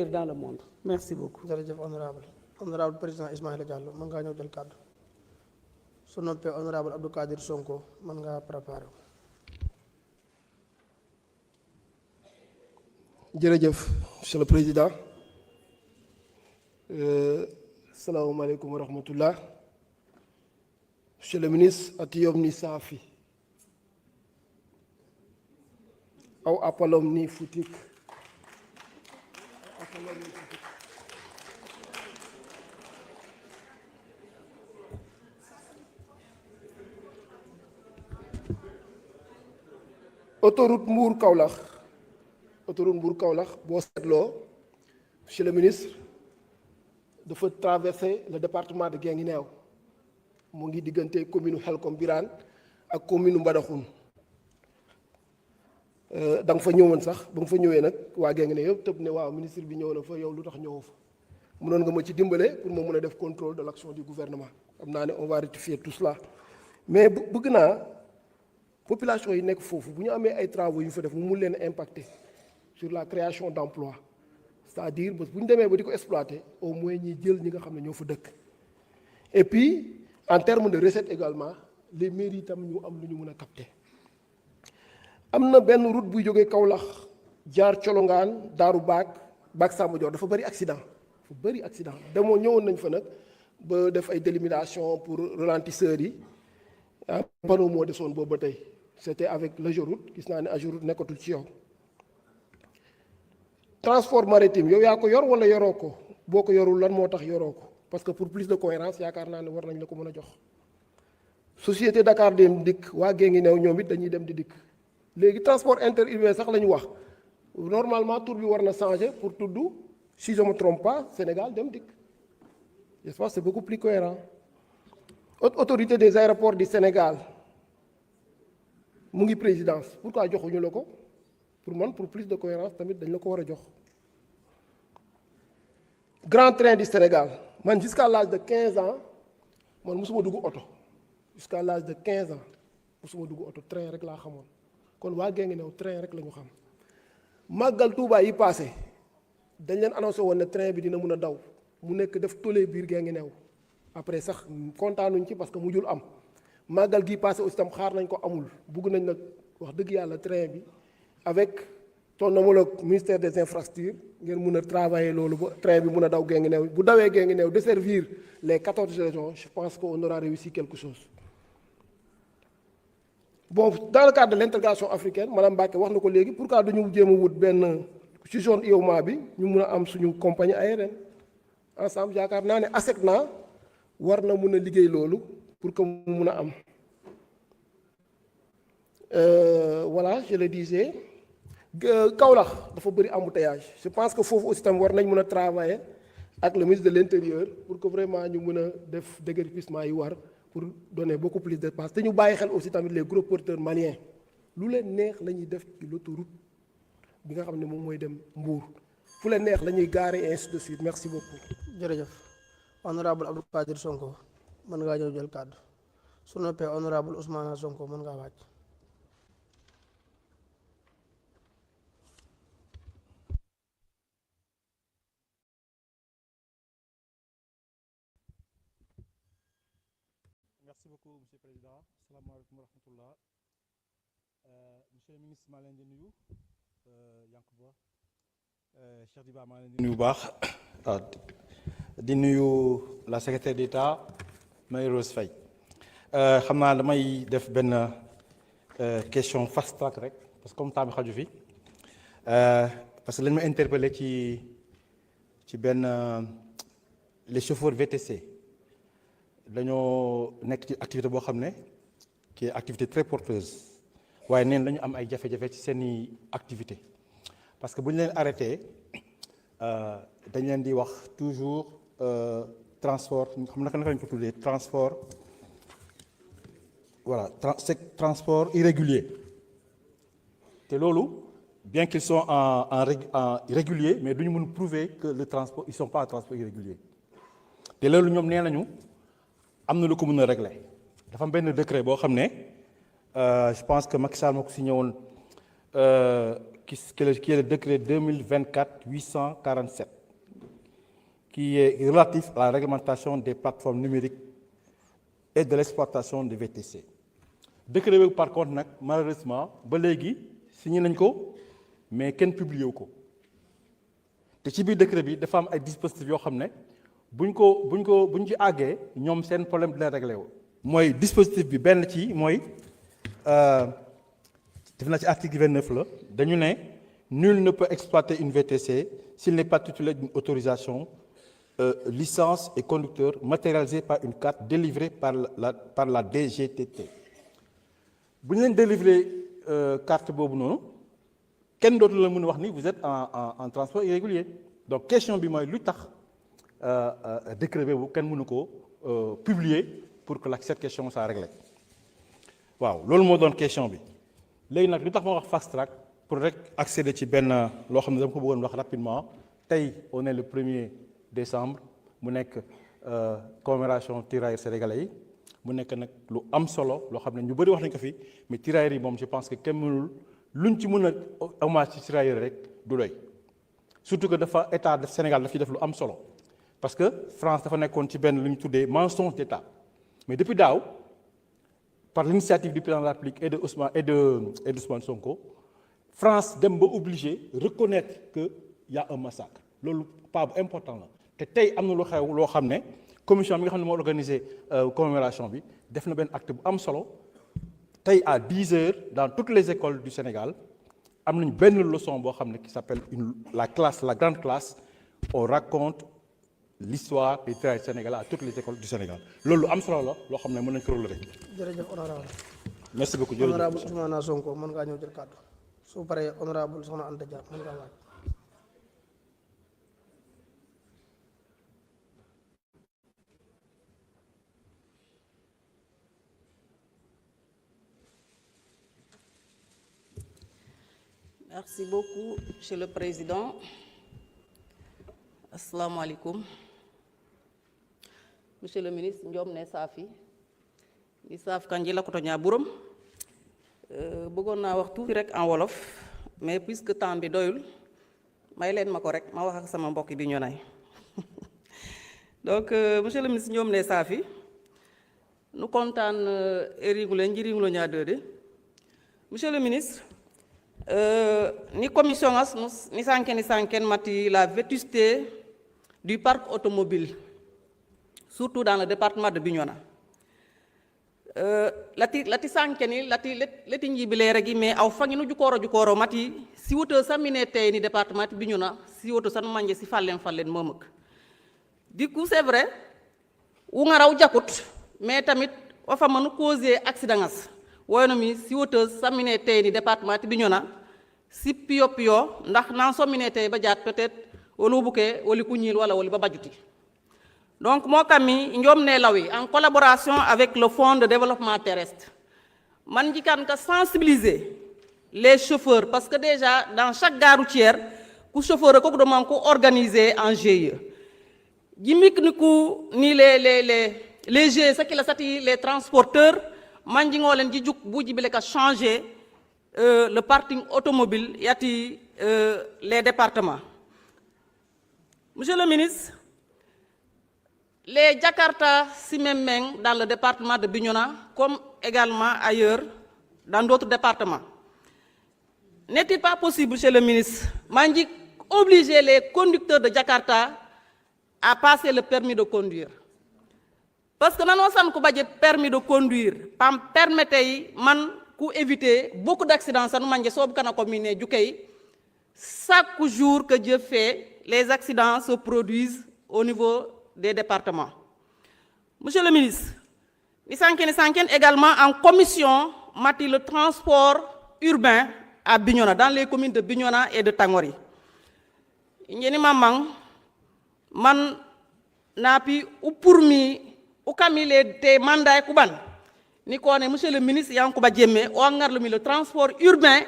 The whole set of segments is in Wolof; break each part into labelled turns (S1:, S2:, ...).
S1: dans le monde. Merci beaucoup.
S2: jërëjëf honorable président Ismaïla Diallo mën ngaa ñëw jël kàddu su noppee honorable Abdou Kadir Sonko mën ngaa préparé wu. jërëjëf monsieur le président salaamaaleykum wa rahmatullah monsieur le ministre atiyom ni saafi aw appalom ni futik autoroute Mbour Kaolack boo seetloo monsieur le ministre dafa traverser le département de Guinguinéo mu ngi diggante commune Xelkom Birane ak commune Mbadakhoune da nga fa ñëwoon sax ba nga fa ñëwee nag waa Guinguinéo yëpp tëb ne waaw ministre bi ñëw na fa yow lu tax ñëwoo fa mënoon nga ma ci dimbale pour ma mën a def contrôle de l'action du gouvernement xam naa ne on va rectifier tout cela mais bëgg naa population yi nekk foofu bu ñu amee ay travaux yu fa def mu mun leen impacter sur la création d'emplois c'est-à-dire bés bu ñu demee ba di ko exploiter au moins ñi jël ñi nga xam ne ñoo fa dëkk et puis en termes de recettes également les mairies itam ñu am lu ñu mën a capter. am na benn route buy jógee Kaolack jaar Colongaan Daaru Baak Samba Dior dafa bëri accident demoo ñëwoon nañ fa nag ba def ay délimitation pour ralentisseurs yi ah panneau moo desoon boobu ba tey c'était avec l'AGEROUTE gis naa ne AGEROUTE nekkatul ci yow. transport maritime yow yaa ko yor wala yoroo ko boo ko yorul lan moo tax yoroo ko parce que pour plus de cohérence yaakaar naa ne war nañ la ko mën a jox. société Dakar Dem Dikk waa Guinguinéo ñoom it dañuy dem di dikk léegi transport interurbain sax la ñu wax normalement tur bi war na changer pour tudd si je me trompe pas Sénégal Dem Dikk je pense c'est beaucoup plus cohérent. autorité des aéroports du Sénégal mu ngi présidence pourquoi joxuñu la ko pour man pour plus de cohérence tamit dañ la ko war a jox. Grand Train du Sénégal man jusqu'à l'âge de 15 ans man mosuma dugg oto jusqu'à l'âge de 15 ans mosuma dugg oto train rek laa xamoon kon waa Guinguinéo train rek la ñu xam. màggal Touba yi passé dañ leen annoncé woon ne train bi dina mun a daw mu nekk def tollé biir Guinguinéo après sax kontaanuñ ci parce que mujjul am màggal gi passé aussi tam xaar nañ ko amul bugg nañ nag wax dëgg yàlla train bi avec ton homologue ministère des infrastructures ngeen mun a travailler loolu ba train bi mun a daw Guinguinéo bu dawee Guinguinéo desservir les 14 régions je pense qu'on aura réussi quelque chose. bon dans le cadre de l'intégration africaine madame Mbacké wax na ko léegi pourquoi duñu jéem a wut benn ci zone UEMOA bi ñu mun a am suñu compagnie aérienne ensemble yaakaar naa ne ASECNA war na mun a liggéey loolu pour que mu mun a am. Voilà je le disais Kaolack dafa bëri embouteillage je pense que foofu aussi tam war nañ mën a travailler ak le ministre de l'intérieur pour que vraiment ñu mën a def déguerpissement yi war pour donner beaucoup plus d'espace te ñu bàyyi xel aussi tamit les gros porteurs maliens lu leen neex la ñuy def ci l'autoroute bi nga xam ne moom mooy dem Mbour fu leen neex la ñuy garer et ainsi de suite merci beaucoup. jërëjëf honorable Abdou Kadir Sonko mën ngaa ñëw jël kàddu su noppee honorable Ousmane Sonko mën ngaa wàcc.
S3: Merci beaucoup monsieur le président asalaamaaleykum wa rahmatullah monsieur le ministre maa leen di nuyu Yankuba Cheikh Diba maa leen di nuyu bu baax di nuyu la secrétaire d'État Marie Rose Faye xam naa damay def benn question fast track rek parce que comme temps bi xaju fi parce que lañ ma interpellé ci benn les chauffeurs VTC dañoo nekk ci activité boo xam ne qui est activité très porteuse waaye neen dañu am ay jafe-jafe ci seeni activité parce que bu ñu leen arrêté dañ leen di wax toujours transport xam naka lañ ko tuddee transport voilà c'est transport irrégulier te loolu bien qu'ils sont en irrégulier mais duñu mën prouver que le transport ils sont pas en transport irrégulier te loolu ñoom nee nañu am na lu ko mën a régler dafa am benn décret boo xam ne je pense que Macky Sall moo ko signé woon qui est le décret 2024-847, qui est relatif à la réglementation des plateformes numériques et de l'exploitation des VTC. Décret bi par contre nag malheureusement ba léegi signé nañ ko mais kenn publié wu ko te ci biir décret bi dafa am ay dispositifs yoo xam ne buñ ci àggee ñoom seen problème dina réglé wu. mooy dispositif bi benn ci mooy def na ci article 29 la dañu ne nul ne peut exploiter une VTC s'il n'est pas titulaire d'une autorisation, licence et conducteur matérialisée par une carte délivrée par la DGTT. bu ñu leen délivrer carte boobu noonu kenn dootu la mën a wax ni vous êtes en transport irrégulier donc question bi mooy lu tax décret boobu kenn mënu ko publier pour que cette question soit réglée waaw loolu moo doon question bi léegi nag lu tax ma wax fast track pour rek accéder ci benn loo xam ne dama ko bëggoon wax rapidement tey on est le 1er décembre mu nekk commémoration tirailleurs sénégalais yi mu nekk nag lu am solo loo xam ne ñu bëri wax nañ ko fi mais tirailleurs yi moom je pense que kenn mënul luñ ci mën a hommage ci tirailleurs rek du doy surtout que dafa état def Sénégal daf ci def lu am solo parce que France dafa nekkoon ci benn lu ñu tuddee mensonge d'état mais depuis daaw par l'initiative du président de la République et d'Ousmane Sonko France dem ba obligé reconnaître que y a un massacre loolu pas bu important la te tey am na lu xew loo xam ne commission bi nga xam ne moo organisé commémoration bi def na benn acte bu am solo tey à 10 heures dans toutes les écoles du Sénégal am nañ benn leçon boo xam ne qui s'appelle la grande classe on raconte l'histoire des tirailleurs sénégalais à toutes les écoles du Sénégal loolu am solo la loo xam ne mën nañ ko relever.
S1: jërëjëf honorable.
S3: merci beaucoup jërëjëf
S1: honorable Ousmane Sonko mën ngaa ñëw jël kàddu su paree honorable Soxna Anta Dia mën ngaa waaj.
S4: Merci beaucoup, Monsieur le Président. Assalamu alaikum. Monsieur le ministre, Ndiom ne Safi. Di Saf Kanji la koto ñaaburam. Bëggoon naa wax tuuti rek en wolof, mais puisque temps bi doyul, may leen ma ko rek ma wax ak sama mbokk bi ñu nay. Donc, Monsieur le ministre Ndiom ne Safi, nous kontaan eringulo njiringulo ñaadede. Monsieur le ministre, ni commission ni sanken mati la vétusté du parc automobile, surtout dans le département de Bignona. Lati sankeni lati njibile regi mais aw fanginu jukoro mati si woto samine tay ni département de Bignona si woto san manje si fallen momak. Du coup c'est vrai wu nga raw jakut mais tamit wa fa manu causer accident woyno mi si woto samine tay ni département de Bignona si pio ndax nan somine tay ba jaat peut-être wolu buké woli ku ñil wala woli ba bajuti. Donc moi kami ñom né lawi en collaboration avec le Fonds de développement terrestre man jikan ka sensibiliser les chauffeurs parce que déjà dans chaque gare routière ku chauffeur ko do man ko organiser en GIE. Jimik ni les GIE ce qui la sati les transporteurs man ji ngolen ji juk bu jibile ka changer le parking automobile yati les départements. Monsieur le ministre, les Jakarta Simemeng dans le département de Bignona, comme également ailleurs dans d'autres départements, n'est-il pas possible, monsieur le ministre, Mandik obliger les conducteurs de Jakarta à passer le permis de conduire? Parce que nous avons un permis de conduire, permettez man pour éviter beaucoup d'accidents, chaque jour que Dieu fait, les accidents se produisent au niveau des départements. Monsieur le ministre, nous sommes également en commission mati le transport urbain à Bignona, dans les communes de Bignona et de Tangori. Ñeni mamang man napi ou pour mi ou kamile te mandat kuban ni ko ne monsieur le ministre Yankuba Diémé o ngarlu mi le transport urbain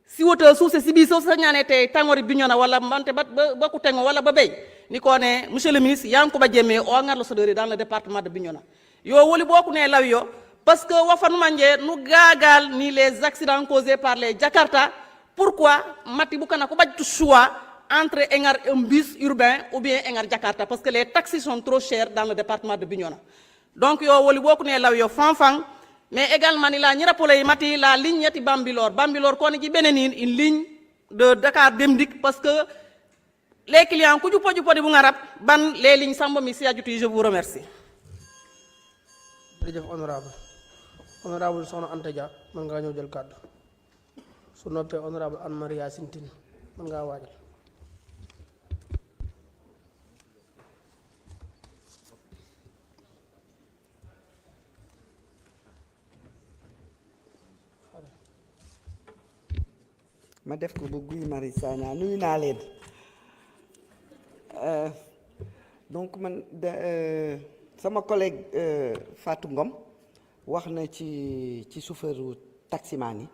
S4: si woto sous si bi so sa ñane te Tangori Bignona wala mante ba ku tengo wala ba bay ni ko ne monsieur le ministre Yankuba Diémé o ngarlu so dans le département de Bignona yo woli boku ne law yo parce que wafanu manje nu gagal ni les accidents causés par les Jakarta pourquoi mati bu kana ko bajtu choix entre engar un bus urbain ou bien engar Jakarta, parce que les taxis sont trop chers dans le département de Bignona. Donc yo woli boku ne law yo fanfang, mais également ni la ñira pole mati la ligne yati Bambilor ko ni ci benenin une ligne de Dakar Demdik, parce que les clients ku jupo jupo di bu ngarab ban les lignes Samba mi si ajuti. Je vous remercie.
S1: jërëjëf honorable soxna Anta Dia mën ngaa ñëw jël kàddu su noppee honorable Anne Maria Sintine mën ngaa waajal.
S5: ma def ko bu Guy Marius Sagna nuyu naa leen donc man sama collègue Fatou Ngom wax na ci chauffeuru taximan yi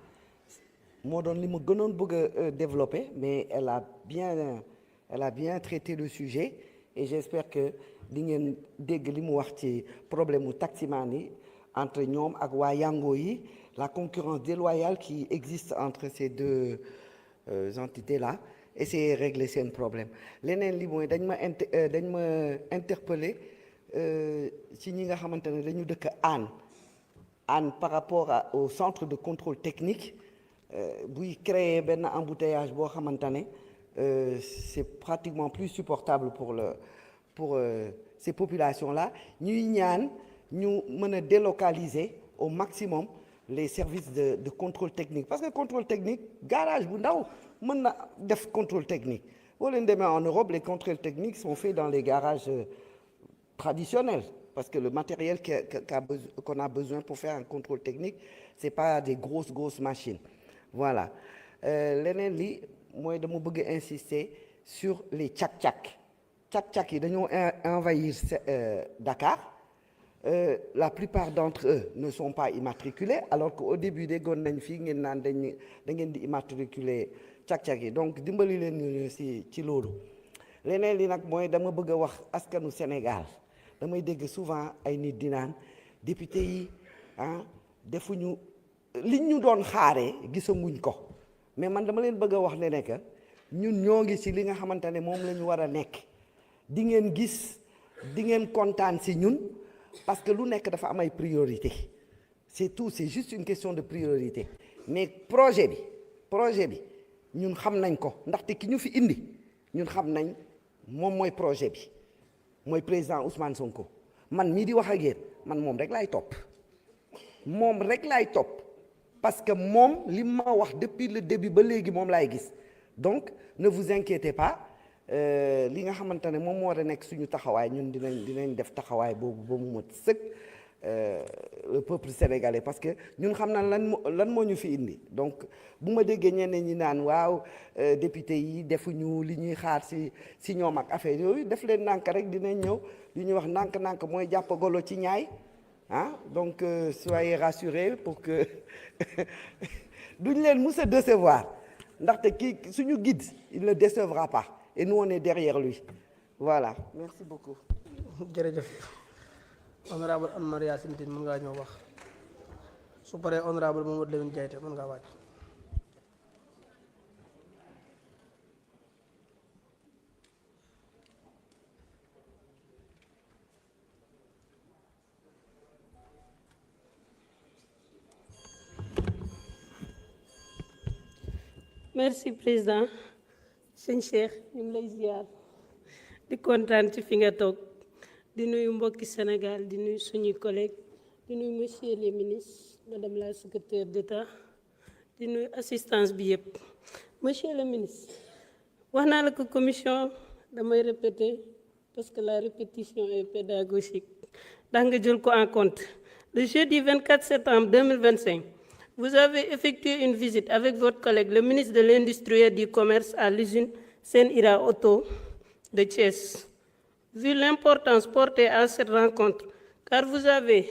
S5: moo doon li mu gënoon bëgg a développer, mais elle a bien traité le sujet et j'espère que di ngeen dégg li mu wax ci problème mu taximan yi entre ñoom ak waa Yango yi, la concurrence déloyale qui existe entre ces deux entités là, essayer de régler seen problème. Leneen li mooy dañ ma interpellé ci ñi nga xamante ne dañu dëkk Hann par rapport au centre de contrôle technique buy créer benn embouteillage boo xamante ne c'est pratiquement plus supportable pour ces populations là. Ñuy ñaan ñu mën a délocaliser au maximum les services de contrôle technique, parce que contrôle technique garage bu ndaw mën na def contrôle technique. Boo leen demee en Europe, les contrôles techniques sont faits dans les garages traditionnels, parce que le matériel qu'on a besoin pour faire un contrôle technique, c'est pas des grosses machines. Voilà. Leneen li mooy dama bëgg insister sur les tchak-tchak yi dañoo envahir Dakar. La plupart d'entre eux ne sont pas immatriculés, alors qu'au début déggoon nañ fii ngeen naan da ngeen di immatriculer càq-càq yi. Donc dimbali leen ñu ci loolu. Leneen li nag mooy dama bëgg a wax askanu Sénégal, damay dégg souvent ay nit di naan député yi defuñu liñ ñu doon xaaree gisaguñ ko, mais man dama leen bëgg a wax ne que ñun ñoo ngi ci li nga xamante ne moom la ñu war a nekk. Di ngeen gis, di ngeen kontaan ci ñun. Parce que lu nekk dafa am ay priorité, c'est tout, c'est juste une question de priorité. Mais projet bi ñun xam nañ ko, ndaxte ki ñu fi indi ñun xam nañ moom mooy projet bi mooy président Ousmane Sonko. Man mii di wax ak yéen man moom rek laay topp parce que moom li ma wax depuis le début ba léegi moom laay gis. Donc ne vous inquiétez pas, li nga xamante ne moom moo war a nekk suñu taxawaay ñun dinañ def taxawaay boobu ba mu mot sëkk le peuple sénégalais, parce que ñun xam na lan moo ñu fi indi. Donc bu ma déggee ñeneen ñi naan waaw député yi defuñu li ñuy xaar si ñoom ak affaire yooyu, def leen nànk rek dinañ ñëw. li ñuy wax nànk mooy jàpp golo ci ñaay donc soyez rassurés pour que duñ leen mus a décevoir, ndaxte kii suñu guide il ne décevra pas. Et nous, on est derrière lui. Voilà. Merci beaucoup.
S1: jërëjëf honorable Anne Maria Sintine mën ngaa ñëw wax su paree honorable Mamadou Lamine Diayte mën ngaa wàcc.
S6: Merci président. Sëñ Cheikh ñu ngi lay ziar di kontaan ci fi nga toog di nuyu mbokki Sénégal, di nuyu suñuy collègues, di nuyu monsieur le ministre, madame la secrétaire d'État, di nuyu assistance bi yëpp. Monsieur le ministre, wax naa la ko commission damay répéter parce que la répétition est pédagogique ndax nga jël ko en compte. Le jeudi 24 septembre 2025, vous avez effectué une visite avec votre collègue, le ministre de l'Industrie et du Commerce, à l'usine Sen-Ira Auto de Thiès. Vu l'importance portée à cette rencontre, car vous aviez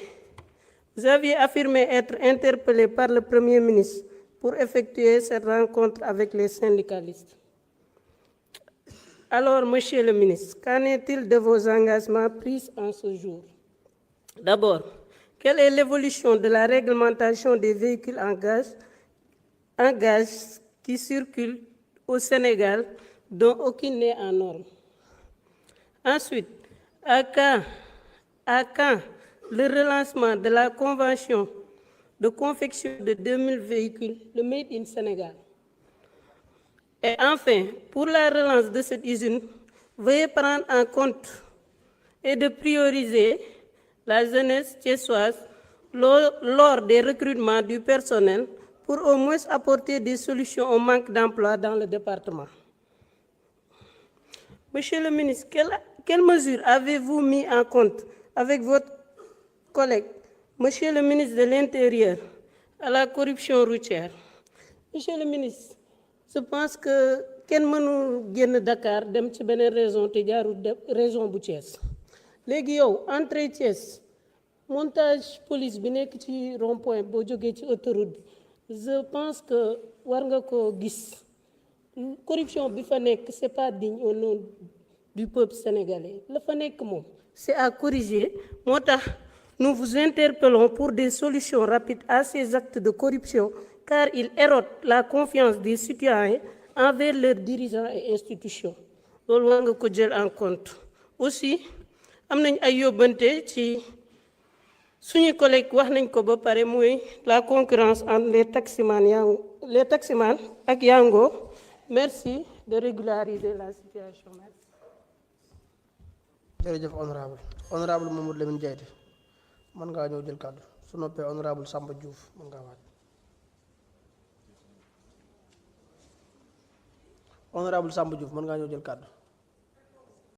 S6: affirmé être interpellé par le Premier ministre pour effectuer cette rencontre avec les syndicalistes. Alors, Monsieur le ministre, qu'en est-il de vos engagements pris en ce jour? D'abord, quelle est l'évolution de la réglementation des véhicules en gaz qui circulent au Sénégal dont aucune n'est en norme. Ensuite, à quand le relancement de la convention de confection de 2000 véhicules, le Made in Sénégal? Et enfin, pour la relance de cette usine, veuillez prendre en compte et de prioriser la jeunesse thiessoise lors des recrutements du personnel pour au moins apporter des solutions au manque d'emploi dans le département. Monsieur le ministre, quelles mesures avez-vous mis en compte avec votre collègue, Monsieur le ministre de l'Intérieur, à la corruption routière? Monsieur le ministre, je pense que kenn mënu génn Dakar dem ci beneen région te jaarul région bu Thiès léegi yow entrée Thiès montage police bi nekk ci rond-point boo jógee ci autoroute bi je pense que war nga ko gis corruption bi fa nekk c'est pas digne au nom du peuple sénégalais la fa nekk moom c'est à corriger moo tax nous vous interpellons pour des solutions rapides à ces actes de corruption car ils érodent la confiance des citoyens envers leurs dirigeants et institutions loolu war nga ko jël en compte. Aussi am nañ ay yóbbante ci suñu collègue wax nañ ko ba pare mooy la concurrence entre les taximans ak Yango. Merci de régulariser la situation. Merci.
S1: jërëjëf honorable Mamadou Lamine Diaité mën ngaa ñëw jël kàddu su noppee honorable Samba Diouf mën ngaa waaj. honorable Samba Diouf mën ngaa ñëw jël kàddu.